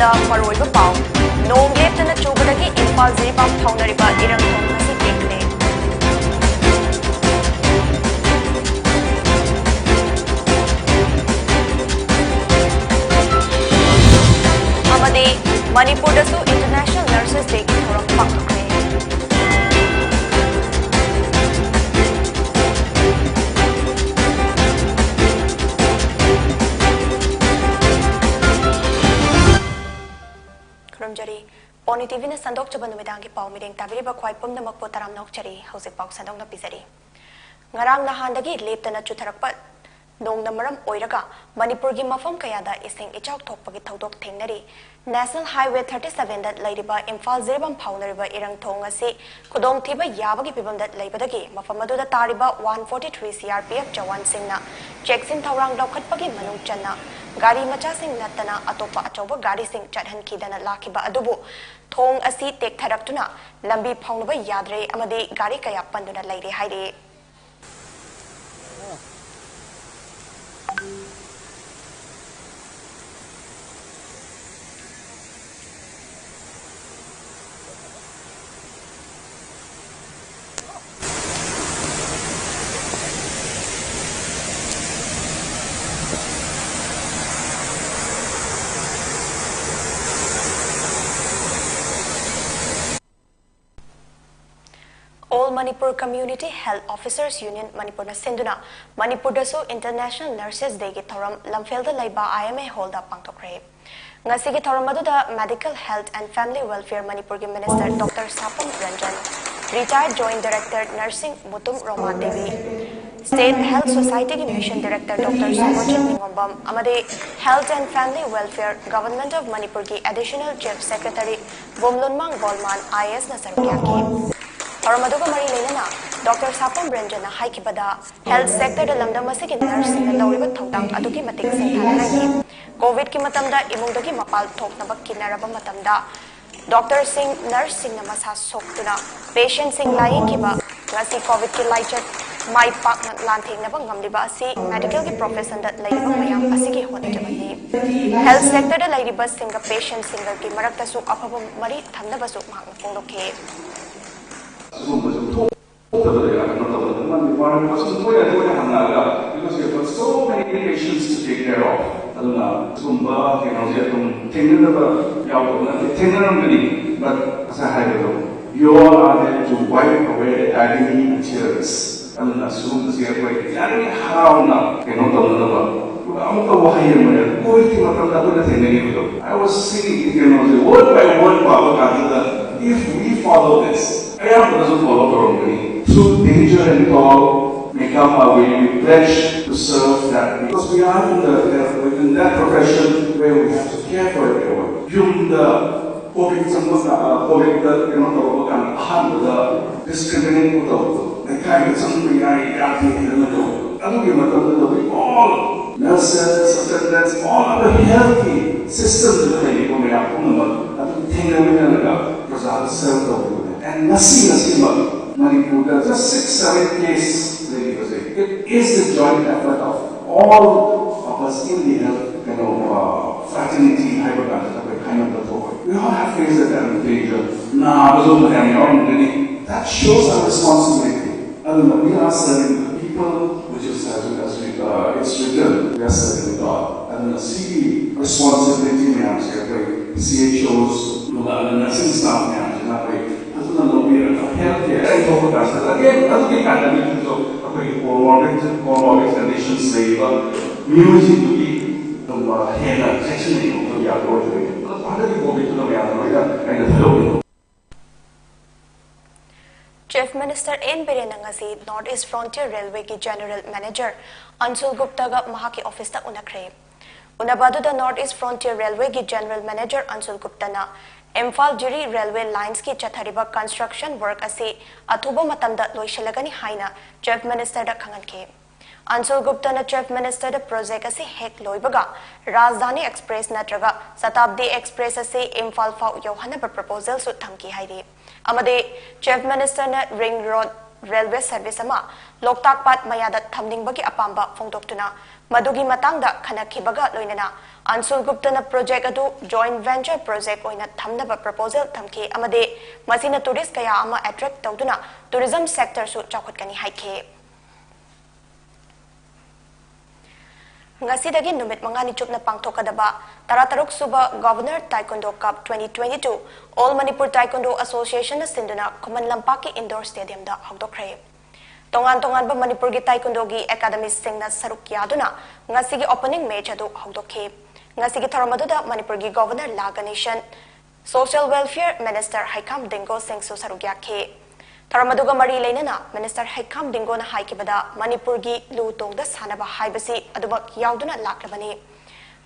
ꯃꯅꯤꯄꯨꯔꯗ ꯃꯔꯨꯑꯣꯏꯕ ꯄꯥꯎ ꯅꯣꯡ ꯂꯦꯞꯇꯅ ꯆꯨꯕꯗꯒꯤ ꯏꯝꯐꯥꯜ ꯖꯤꯔꯤꯕꯥꯝ ꯐꯥꯎꯅꯔꯤꯕ ꯏꯔꯪꯊꯣꯡ ꯉꯁꯤ ꯇꯦꯛꯈ꯭ꯔꯦ꯫ ꯑꯃꯗꯤ ꯃꯅꯤꯄꯨꯔꯗꯁꯨ ꯏꯟꯇꯔꯅꯦꯁꯅꯦꯜ ꯅꯔꯁꯦꯁ ꯗꯦꯒꯤ ꯊꯧꯔꯝ ꯄꯥꯡꯊꯣꯛꯈ꯭ꯔꯦ꯫ ꯈꯨꯔꯨꯝꯖꯔꯤ ꯄꯣꯅꯤ ꯇꯤꯚꯤꯅ ꯁꯟꯗꯣꯛꯆꯕ ꯅꯨꯃꯤꯗꯥꯡꯒꯤ ꯄꯥꯎ ꯃꯤꯠꯌꯦꯡ ꯇꯥꯕꯤꯔꯤꯕ ꯈ꯭ꯋꯥꯏ ꯄꯨꯝꯅꯃꯛꯄꯨ ꯇꯔꯥꯝꯅ ꯑꯣꯛꯆꯔꯤ꯫ ꯍꯧꯖꯤꯛ ꯄꯥꯎ ꯁꯟꯗꯣꯛꯅ ꯄꯤꯖꯔꯤ꯫ ꯉꯔꯥꯡ ꯅꯍꯥꯟꯗꯒꯤ ꯂꯦꯞꯇꯅ ꯆꯨꯊꯔꯛꯄ ꯅꯣꯡꯅ ꯃꯔꯝ ꯑꯣꯏꯔꯒ ꯃꯅꯤꯄꯨꯔꯒꯤ ꯃꯐꯝ ꯀꯌꯥꯗ ꯏꯁꯤꯡ ꯏꯆꯥꯎ ꯊꯣꯛꯄꯒꯤ ꯊꯧꯗꯣꯛ ꯊꯦꯡꯅꯔꯤ꯫ ꯅꯦꯁꯅꯦꯜ ꯍꯥꯏꯋꯦ 37ꯗ ꯂꯩꯔꯤꯕ ꯏꯝꯐꯥꯜ ꯖꯤꯔꯤꯕꯥꯝ ꯐꯥꯎꯅꯔꯤꯕ ꯏꯔꯪꯊꯣꯡ ꯑꯁꯤ ꯈꯨꯗꯣꯡꯊꯤꯕ ꯌꯥꯕꯒꯤ ꯐꯤꯚꯝꯗ ꯂꯩꯕꯗꯒꯤ ꯃꯐꯝ ꯑꯗꯨꯗ ꯇꯥꯔꯤꯕ 143 CRPF ꯖꯋꯥꯟꯁꯤꯡꯅ ꯆꯦꯛꯁꯤꯟ ꯊꯧꯔꯥꯡ ꯂꯧꯈꯠꯄꯒꯤ ꯃꯅꯨꯡ ꯆꯟꯅ ꯒꯥꯔꯤ ꯃꯆꯥꯁꯤꯡ ꯅꯠꯇꯅ ꯑꯇꯣꯞꯄ ꯑꯆꯧꯕ ꯒꯥꯔꯤꯁꯤꯡ ꯆꯠꯍꯟꯈꯤꯗꯅ ꯂꯥꯛꯈꯤꯕ ꯑꯗꯨꯕꯨ ꯊꯣꯡ ꯑꯁꯤ ꯇꯦꯛꯊꯔꯛꯇꯨꯅ ꯂꯝꯕꯤ ꯐꯥꯎꯅꯕ ꯌꯥꯗ꯭ꯔꯦ ꯑꯃꯗꯤ ꯒꯥꯔꯤ ꯀꯌꯥ ꯄꯟꯗꯨꯅ ꯂꯩꯔꯦ ꯍꯥꯏꯔꯤ꯫ All Manipur Community Health Officers Union Manipur na sinduna Manipur dasu International Nurses Day gi thoram lamfelda laiba IMA Hall da pangthokre. Ngasi gi thoram aduda Medical Health and Family Welfare Manipur gi Minister Dr. Sapam Ranjan, Retired Joint Director Nursing Mutum Roma Devi, State Health Society gi Mission Director Dr. Somojit Ningombam, amade Health and Family Welfare Government of Manipur gi Additional Chief Secretary Bumlunmang Bolman IS na sarukya ki. Maduga Mari Lenana, Dr. Sapam Ranjana Haikibada, Health Sector the Lamda Masik Nursing and Lauriba Tokang Aduki Matik Singh COVID Kimatamda Imundaki Mapal Tok Nabaki Naraba Matamda, Dr. Singh Nursing Namasa Soktuna, Patient Singh Lying Kiba, Nasi COVID Kilaicher, My Partner Lanting Nabangam Libasi, Medical Profession that Lady Mayam Asiki Honajamani, Health Sector the Lady Bus Singer Patient Singer Kimarakasu Apabum Mari Tandabasu Mangoloke. Because we have got so many patients to take care of. But as I had you all are there to wipe away the agony and tears. How I was singing, word by word, if we follow this, I doesn't follow Torongani. Through danger and call, may come our way, we pledge to serve that. Because we are in that profession where we have to care for everyone. COVID, discriminating the kind of something I all nurses, attendants, all other healthy systems and nothing Manipur, just 6-7 cases. It is the joint effort of all of us in the health, fraternity, we all have faced that kind of danger. That shows our responsibility. We are serving the people, which is as it's written, we are serving God. And the responsibility, CHOs, nursing staff, healthcare, again, comorbid conditions, music to be Chief Minister N. Birenangasi, Northeast Frontier Railway ki General Manager Anshul Gupta ga mahaki office ta unakre. Unabadu the Northeast Frontier Railway ki General Manager Anshul Gupta na Imphal Jiri Railway Lines ki chathariba construction work ase athuba matamda loishalagani haina Chief Minister da khanganke. Anshul Gupta na Chief Minister da project ase hek loibaga Rajdhani Express natraga Satabdi Express ase Imphal fau yohanaba proposal su thamki hairi. Amade Chief Minister na Ring Road railway service ama Loktak Pat mayada thamningbagi apamba phongdoktuna madugi matangda khanakhibaga loinana Ansul Guptana project adu joint venture project oina thamnaba proposal thamki amade masina tourist kaya ama attract tawduna tourism sector su chawkhatkani haikhe Ngasidagi numit mangani chupna pangthokadaba Tarataruk Suba Governor Taekwondo Cup 2022 All Manipur Taekwondo Association na sinduna Kuman Lampaki Indoor Stadium da hawdokre Tongan ba Manipur gi Taekwondo gi academy singna saruk yaduna ngasigi opening match adu hawdokhe Ngasigi tharamadu da Manipur gi Governor Laganishan Social Welfare Minister Haikam Dingo Singh su saruk yakhe Tharamaduga mari leinana Minister Haikam Dingo na haikibada Manipur gi lutong da sanaba haibasi adubak yauduna laklabani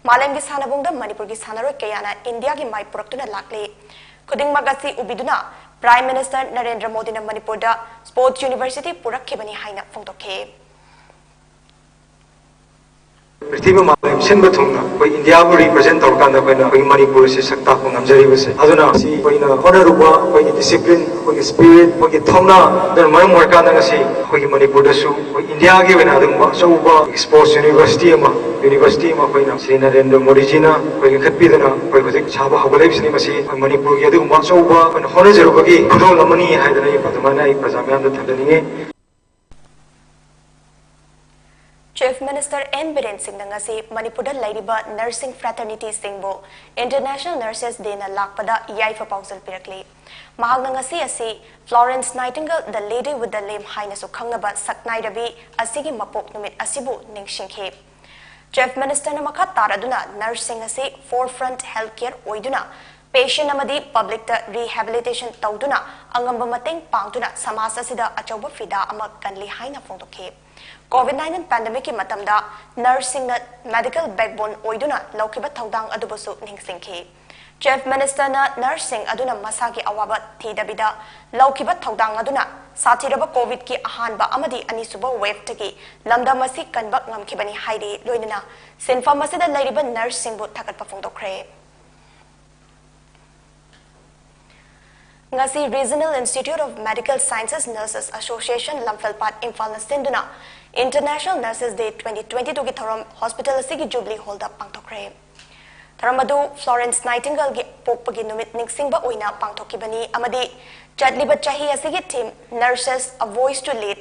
Malam gi sanabungda Manipur gi sanaro kayana India gi mai puraktuna lakle Kuding magasi ubiduna Prime Minister Narendra Modi na Manipur da Sports University purakhibani haina phongtokhe Prithvi Malam Sinba Thungna koi India ko represent tawkanda koi Manipur se sakta ko ngamjari base aduna si koi na honorable koi discipline koi spirit koi thongna dar maram warkanda ngasi koi Manipur da su koi India ge wena dum sauba sports university ma koi na Sri Narendra Modi ji na koi khatpi dana koi koi chaba habalai sini masi koi Manipur ge dum sauba koi honor jeru bagi khudol lamani haidana i padmana i prajamyan da thandani Chief Minister N. Biren Singh ngasi Manipur da lairiba nursing fraternity singbo International Nurses Day na lakpada yaifa pausal pirakle mahagna ngasi asi Florence Nightingale the lady with the lame haina su khangaba saknai rabi asigi mapok numit asibu ningsingkhe Chief Minister na makha taraduna nursing asi forefront healthcare oiduna patient amadi public ta rehabilitation tawduna angamba mateng pangtuna samasa sida achoba fida ama kanli haina phongtokhe COVID-19 pandemic ki matamda nursing na medical backbone oiduna laukiba thaudang adubusu ningsingkhe Chief Minister na nursing aduna masagi awaba thidabida laukiba thaudang aduna sathiraba COVID ki ahanba amadi anisuba wave tagi lamda masi kanbak ngamkhibani hairi loinana sinfa masida lairiba nursing bu thakat pafongdokre Ngasi Regional Institute of Medical Sciences Nurses Association Lamfelpat Imphal na sinduna International Nurses Day 2022 ki thoram hospital asigi Jubilee Hall da pangthokre Tharamadu Florence Nightingale gi pokpagi numit ningsingba oina pangthokibani amadi chatliba chahi asigi team Nurses a Voice to Lead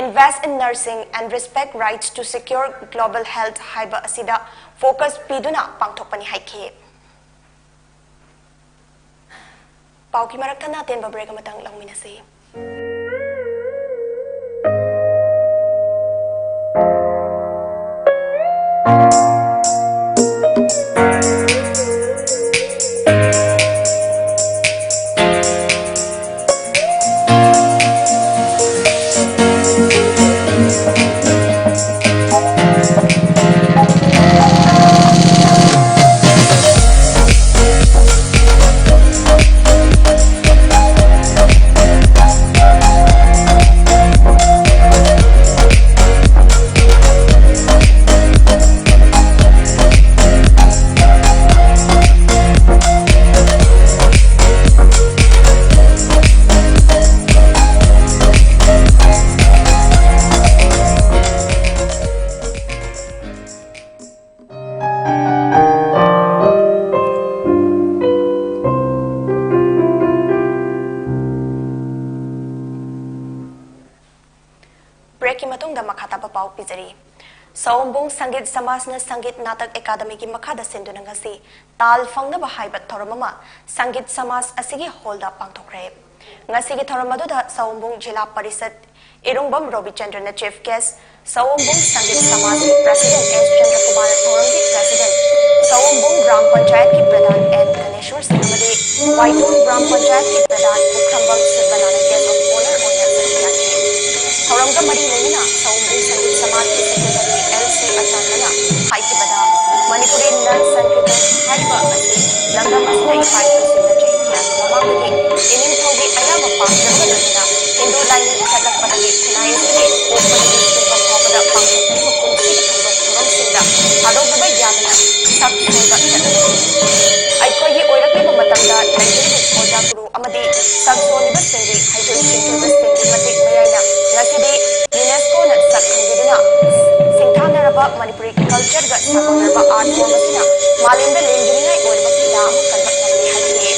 invest in nursing and respect rights to secure global health haiba asida focus piduna pangthokpani haikhe Pauki marakana tenba break amatang langminasi Saumbung Sangit Samasna Sangit Natak Academy ki makada sinduna ngasi tal fangna bahaibat thoramama Sangit Samas asigi holda pangthokre ngasi ki thoramadu da Saumbung Jila Parisad Irungbam Robi Chandra na chief guest Saumbung Sangit Samas ki president S Chandra Kumar thoram ki president Saumbung Gram Panchayat ki pradhan N Ganeshwar Singh amadi Waitun Gram Panchayat ki pradhan Ukrambal Sirbanana guest of honor oina sakhyaki thoram ka mari leina Saumbung Sangit Samas ki secretary Achandana haikibada Manipuri Nurse Sankirtan haiba asi lamda masna ipai singna chehya mamagi ining thogi ayama pangdraba lena Hindu line satak padagi thanai sini opadi singba thawada pangthokni mukunsi thondok thorom singda hadogba yadana sak thoga aikogi oirakliba matamda laitiri oja guru amadi sak soniba singri haidul singba singri matik mayana Manipuri culture ga sakonarba art form asina malemda lengdringai oirba pida ama kanba ngamle haire.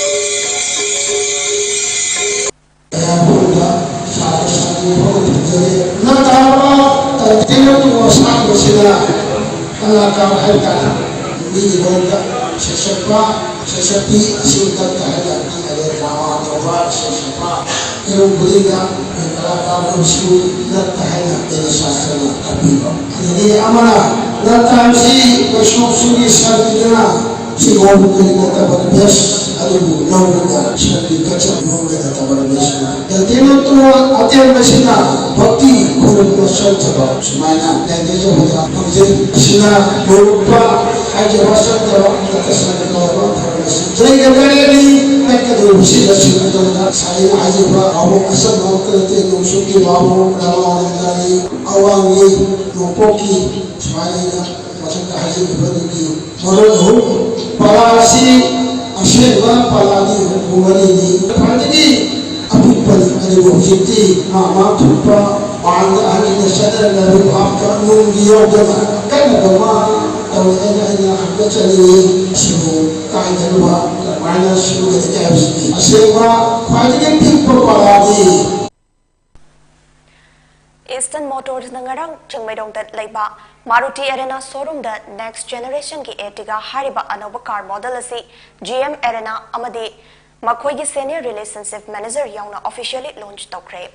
Eastern Motors nangarang chingmaidong dat laiba Maruti Arena showroom da next generation ki Ertiga hariba anoba car model asi GM Arena amadi makhoi gi senior relationship manager yauna officially launch tokre.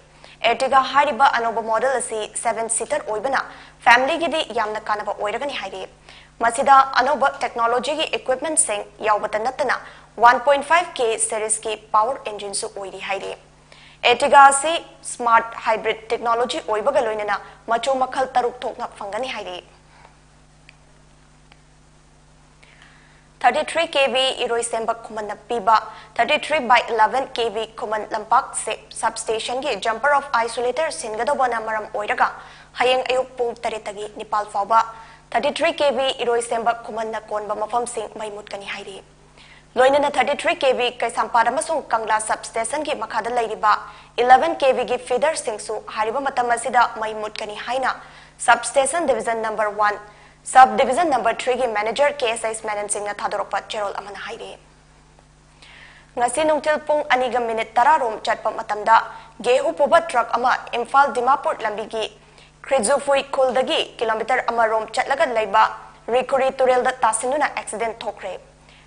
Ertiga hariba anoba model asi 7-seater oibana family gi di yamna kanaba oiragani hairi. Masida anoba technology gi equipment sing yaubata natana 1.5K series ki power engine su oiri hairi. Ertiga si smart hybrid technology oibaga loinana macho makhal taruk thokna fangani hairi. 33 kV iroi semba kuman na piba 33 by 11 kV kuman lampak se substation gi jumper of isolator singado na maram oiraga hayeng ayuk pung taretagi nipal fawba 33 kV iroi semba kuman na konba mafam sing maimut kani hairi. Loinana 33 kV Kaisampara amasung Kangla substation ki makhada lairiba 11 kV ki feeder singsu hariba matam asida maimut kani haina substation division number 1 sub division number 3 ki manager KSI Manan Singh na thadoropa cherol amana haire. Ngasi nungtil pung 2 minute 10 rom chatpa matamda gehu poba truck ama Imphal Dimapur lambi ki Krizufui Kuldagi kilometer ama rom chatlaga laiba Rikuri Turel da tasinuna accident thokre.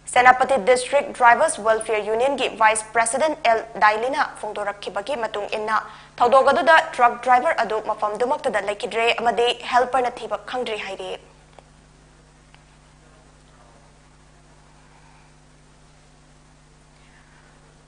Senapati District Drivers Welfare Union ki Vice President L. Dailina Fongdorakibagi matung inna Thaudogadu da truck driver adu mafam dumakta da laikidre amade helper na thiba khangdri haire.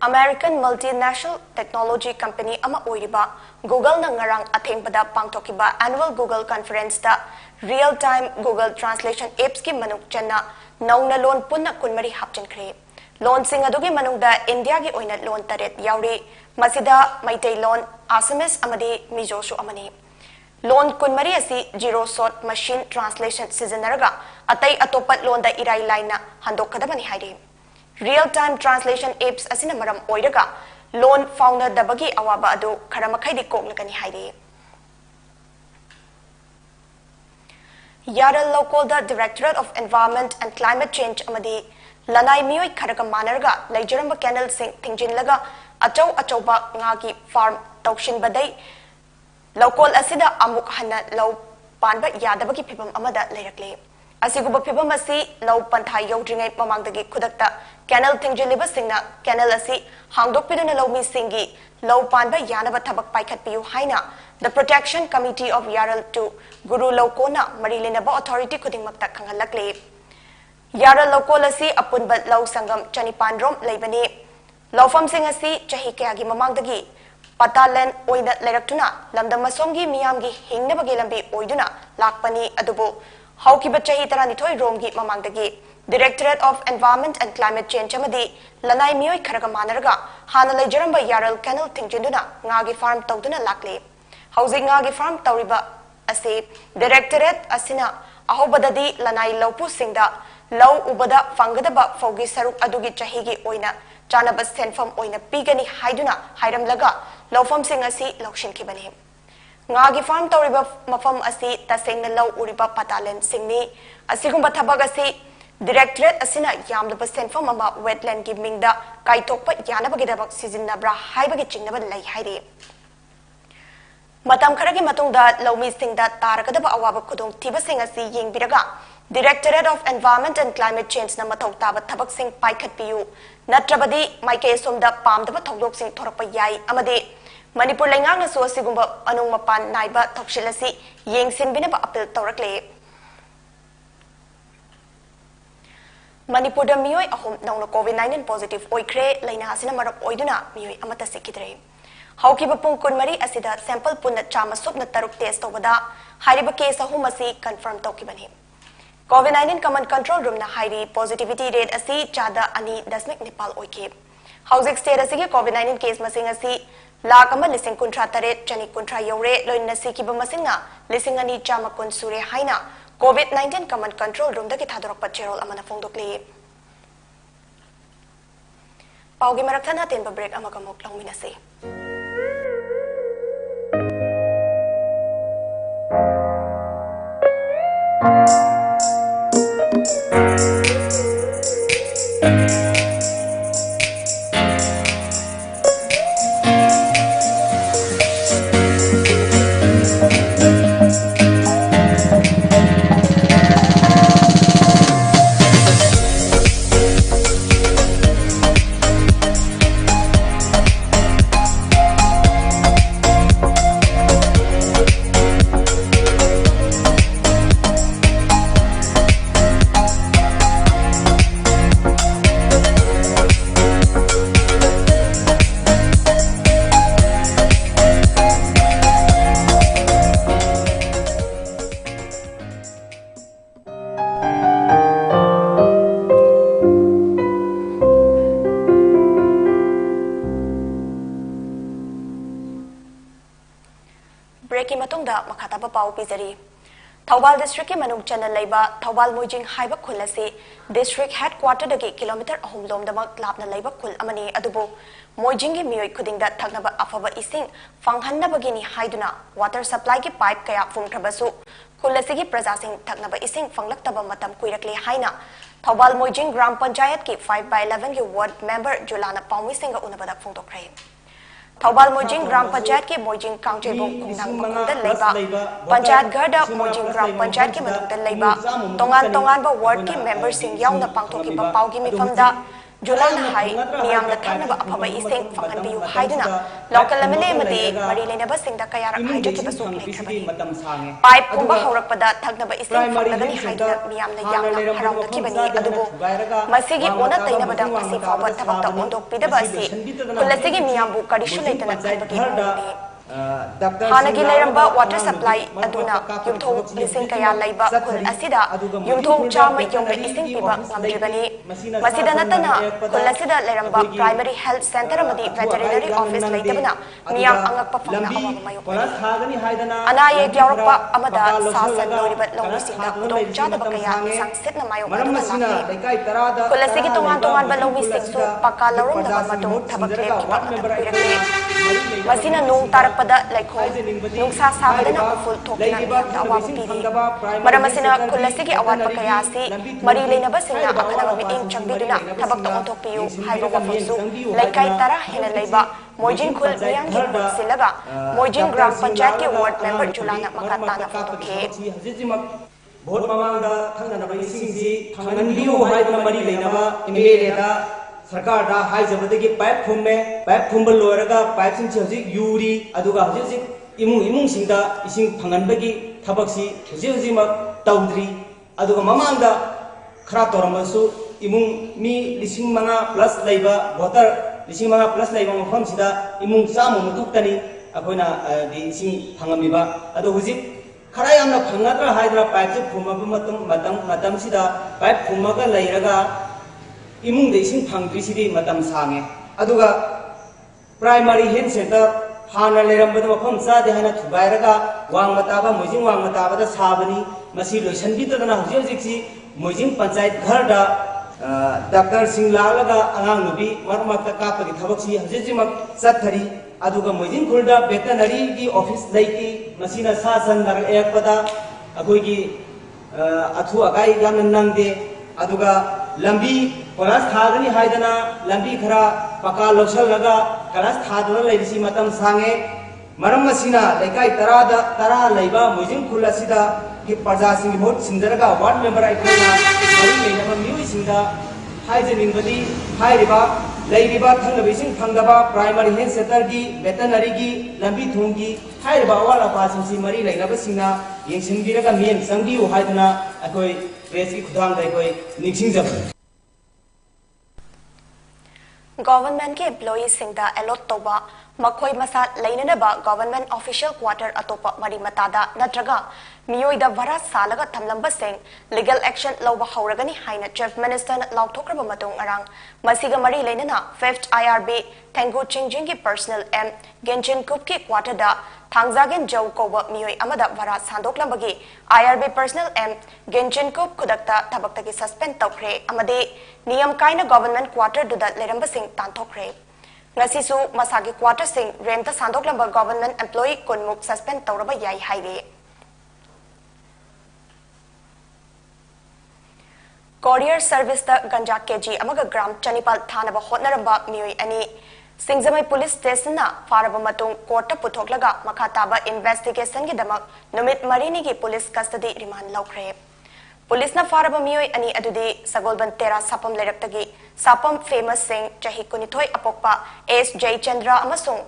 American multinational technology company ama oiriba Google na ngarang athengpada pangthokiba annual Google conference da real-time Google translation apps ki manuk channa nauna loan punna kunmari hapchinkhre. Loan sing adugi manungda India gi oina loan taret yauri masida Maitai loan Assamese amadi Mizosu amani. Loan kunmari asi zero shot machine translation sizinaraga atai atopat loan da irai line handokadabani haire. Real-time translation apps asina maram oiraga loan founder dabagi awaba adu kharamakhai koklagani haire. Yaral Local the Directorate of Environment and Climate Change amadi lanai miyoi kharaga manarga laijaramba canal sing thingjinlaga achau achauba ngagi farm tawshin badai local asida amuk hanna law panba yadabagi phibam amada leirakle. Asiguba phibam asi law panthai yodringai mamangdagi khudakta canal thingjiliba singna canal asi hangdokpiduna lawmi singi law panba yanaba thabak paikhatpiyu haina the Protection Committee of Yaral to Guru Lokona Marilinaba Authority Kudingmakta Kangalakle. Yaral Lokolasi Apunbat Law Sangam Chanipan Rom Labani Lawfam Singasi Chahikagi Mamangdagi Patalan Oida Leraktuna Lamdamasongi Miamgi Hingnabagi Lambi Oiduna Lakpani Adubu Haukiba Chahitara Nitoi Romgi Mamangdagi Directorate of Environment and Climate Change Amadi Lanai Mioi Karagamanarga Hana Lajaramba Yaral Canal Tingjinduna Ngagi Farm Togduna Lakle. Housing ngagi farm tauriba ase directorate asina ahobadadi lanai laupu singda law ubada fangadaba fogi saruk adugi chahigi oina chanaba senfam oina pigani haiduna hairamlaga lawfam sing asi lokshin kibani ngagi farm tawriba mafam asi tasengna law uriba patalen singni asigumba thabag asi Directorate asina yamdaba senfam ama wetland gi mingda kaitokpa yanaba gidabak sijinnabra haibagi chingnaba lay hairi matam kharagi matungda lawmi singda tarakadaba awaba khudong thiba sing asi yengbiraga Directorate of Environment and Climate Change na matau taba thabak sing paikhat piyu natrabadi maike somda pamdaba thogdok sing thorakpa yai amade Manipur lengang na so asigumba anung mapan naiba thokshilasi yengsinbinaba appeal tawrakle Manipur da miyoi ahum nauna COVID-19 positive oikre laina asina marap oiduna miyoi amata sikidre haukiba pung kunmari asida sample punna chama subna taruk test tawada hairiba case ahum asi confirm tawkibani COVID-19 command control room na hairi positivity rate asi chada ani dasmik nepal oike housing state asigi COVID-19 case masing asi lakh ama lising kuntra taret chani kuntra yore loina sikiba masinga lising ani chama kun sure haina COVID-19 command control room dagi thadorok pachirol amana fongdokli paugi marakthana tenba break amagamok longminase breaking matungda makhataba pau pizari Thawbal district ki manung channel laiba Thawbal Moijing haiba khulasi district headquarter dagi kilometer ahum lom damak lapna laiba khul amani adubo Moijing gi miyoi khudingda thaknaba afaba ising fanghanna bagini haiduna water supply ki pipe kaya fumthrabasu khulasi gi praja sing thaknaba ising fanglaktaba matam kuirakle haina Thawbal Moijing gram panchayat ki 5/11 ki ward member Julana Paumi singa unabada phongtokre Thawbal Moijing Gram Panchayat ke Moijing Kangchebong Kumnang Makungda Leiba Panchayat Garda Moijing Gram Panchayat ke Manungda Leiba Tongan ba ward ki member sing yaung na pangthoki ba paugi mifamda Julan hai miyam na thanaba afaba ising fanghanbiyu haiduna local lamile madi mari lenaba singda kayara haidra ki basu lekhabani pipe kumba haurakpada thagnaba ising fanglagani haiduna miyam na yamna harawda kibani adubo masigi ona tainabada masi fawba thabakta ondok pidaba asi kulasigi miyambu karishu leitana khabagi Hanagi Leramba water supply aduna yumthong lising kaya laiba khul asida yumthong chama yongba ising piba ngamdribani masida natana khul asida Leramba primary health center amadi veterinary office laitabana miyam angakpa famna awama mayokani anaye gyawrakpa amada sasan loriba longmisingda dong chadaba kaya isang sitna mayokani khul asigi tongan ba longmisingsu pakka larum na matung thabakle kiba matam masina nung tarakpada laikho nungsa sabadana full thokina yamda awaba piri maramasina kulasigi awat pakayasi mari leinaba singna akhanaba miting changbiduna thabakta onthokpiyu haiba wafamsu laikai tara hena leiba Moijing khul miyang gi silaga Moijing gram panchayat ki ward member Julana makatana photokhe vote mamangda thangnaba isingji thanganbiyu haiduna mari leinaba MLA da सरकार दा high जबरदगी pipe फुम्बल लोरगा pipe सिंग हजिक Yuri अदुगा हजिक इमुंग सिंगदा इसिंग फंगनबगी थबकसी हजिक तौद्री अदुगा ममांगदा खरा तोरमसु इमुंग मी लिसिंग मंगा plus लैबा voter लिसिंग मंगा plus लैबा मफम सिदा इमुंग सामु मुतुक्तनी अखोना दि इसिंग फंगमिबा अदु हजिक खरा यामना फंगद्रा हाइद्रा pipe से फुमबा मतम सिदा पाइप फुमगा लैरगा इमुंग दे इसिंग फंग्रिसिदी मतम सांगे अदुगा प्राइमरी हेल्थ सेंटर हाना लेरंबद मफम सादे हाना थुबायरगा वांग मताबा मोजिंग वांग मताबा साबनी मसी लोइसनबिदना हजिक मोजिंग पंचायत घर दा डॉक्टर सिंह लालगा अंगांग नबी मरमत कापगी थबकसी हजिक चथरी अदुगा मोजिंग खुलदा वेटनरी की ऑफिस लैकी masina sasan nar ekpada agoigi athu agai yamna nangde aduga lambi kolas thagani haidana lambi khara paka loksal laga kolas thaduna leisi matam sange maram masina lekai tara leiba mujing khula sida ki praja sing vote sindaraga ward member aikona mari meinama miui singda haijning badi hairiba leiba thangna bising phangdaba primary health center gi veterinary gi lambi thungi hairiba wala pasing si mari leina basingna yengsing biraga mien sangdi u haiduna akoi press ki khudang dai koi niksing jab Government के employees सिंगदा allot तोबा मखोई मसा लेननबा government official quarter अतोपा मरी मतादा नत्रगा मियोइदा वरा सालगा थमलंबा सिंग legal action लौबा हौरगनी हाइना chief minister लाउथोक्रबा मतों अरांग मसीगा मरी लेनना 5th IRB Tengu Chingjing की personal M Genjin Kup की quarter दा थांगजागेन जौ कोबा मियोइ अमदा वरा सांदोकलंबगी IRB personal M Genjin Kup खुदक्ता थबक्ता की suspend तौखरे अमदे नियम काइना government quarter दुदा लेरंबा Singh तांथोखरे ngasisu masagi quarter sing renta sandoklamba government employee kunmuk suspend tawraba yai haire courier service da ganja kg amaga gram chanipal thanaba hotnaramba mioi ani Singzamai police station na faraba matung court puthoklaga makhataba investigation gi damak numit marini gi police custody remand laukre Police na faraba mioi ani adudi sagolban tera sapam leраktagi sapam famous sing chahi kunithoi apokpa S J Chandra amasung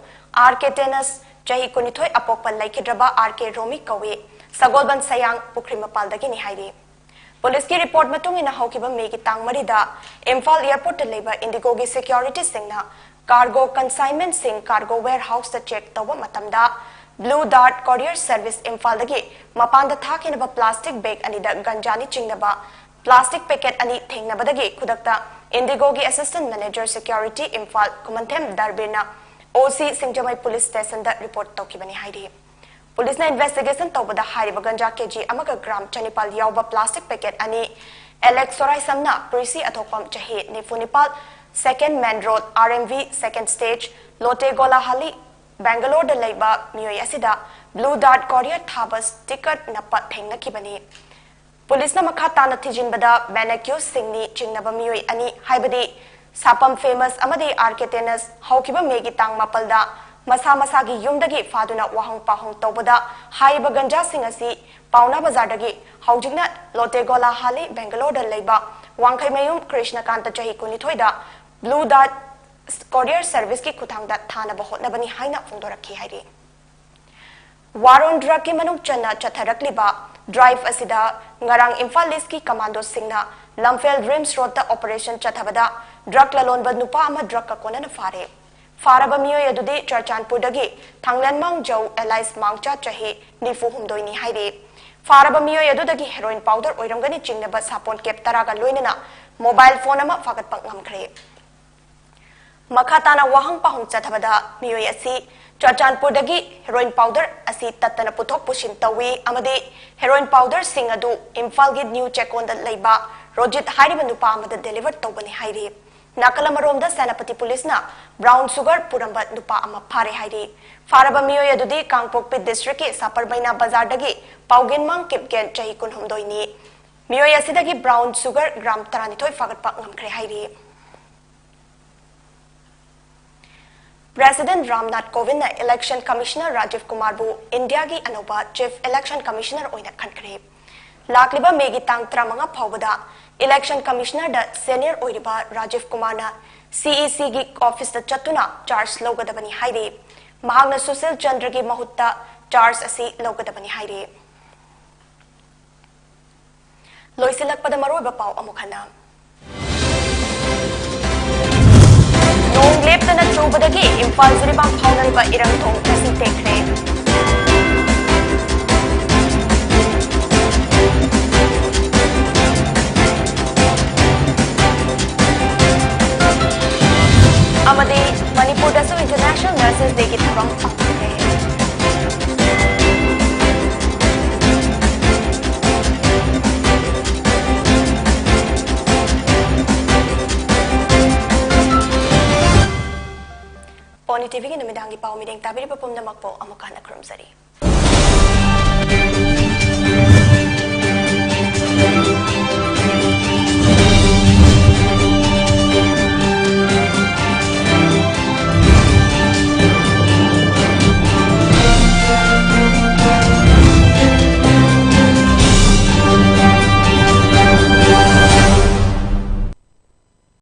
RK Tennis chahi kunithoi apokpa laikhidraba RK Romi kawi sagolban sayang pukri mapaldagi ni hairi Police ki report matung ina haukiba me ki tangmarida Imphal airport leba Indigo gi security singna cargo consignment sing cargo warehouse ta check tawa matamda Blue Dart Courier Service Imphal dagi mapanda thakinaba plastic bag ani da ganjani chingnaba plastic packet ani thengnaba dagi khudakta Indigo gi assistant manager security Imphal Kumanthem Darbina OC Singjamai police station da report tokibani hairi Police na investigation tawbada hairiba ganja kg amaga gram chanipal yawba plastic packet ani Alex Sorai samna Prisi athokpam chahi Nifunipal second main road RMV second stage Lote Golahali Bangalore da laiba mioi asida Blue Dart Courier thabas ticket napa thengna kibani Police na makata na thijinbada Banacus singni chingnaba mioi ani haibadi sapam famous amadi RK Tennis haukiba megi tang mapalda masa gi yumdagi faduna wahang pahong tawbada haiba ganja sing asi pauna bazar dagi haujigna Lote Gola Hali Bangalore da laiba wangkhai mayum Krishna Kanta chahi kunithoida Blue Dart Courier service ki kuthangda thana bahot na bani haina phongdorakhi hairi Waron drug ki manung channa chatharakliba drive asida ngarang Imphal East ki commando singna Lamphel Rims Road ta operation chathabada drug lalon bad nupa ama drug ka kona na fare faraba miyo yadudi Charchanpur dagi Thanglan Mang Jau Elias Mangcha chahi nifu humdoini hairi faraba miyo yadudagi heroin powder oiramgani chingnaba sapon kep taraga loinana mobile phone ama fagat pangamkhre Makhatana wahang pahong chathabada mioi asi Charchanpur dagi heroin powder asi tatana puthok pushin tawi amade heroin powder sing adu Imphal gi new check on the laiba Rojit hairiba nupa amada deliver tawbani hairi Nakalamaromda Senapati police na brown sugar puramba nupa ama phare hairi faraba mioi adudi Kangpokpi district ki Saparbaina bazar dagi Paugenmang Kipgen chahi kunhumdoini mioi asidagi brown sugar gram taranithoi fagatpa ngamkhre hairi President Ramnath Kovind na Election Commissioner Rajiv Kumar bu India gi anoba Chief Election Commissioner oina khankre lakliba megi tang tramanga phawbada Election Commissioner da senior oiriba Rajiv Kumar na CEC gi office da chatuna charge logadabani haire mahagna Sushil Chandra gi mahutta charge asi logadabani haire loisilakpada maroiba paw amukhana Nong lepta na chubadagi Imphal Zuribang Paunariba Irangthong kasi tekre. Amade Manipur dasu International Nurses Day ki tharang pakre. Pony TV ki numidangi pao mideng tabiri papum na magpo amukan na krumsari.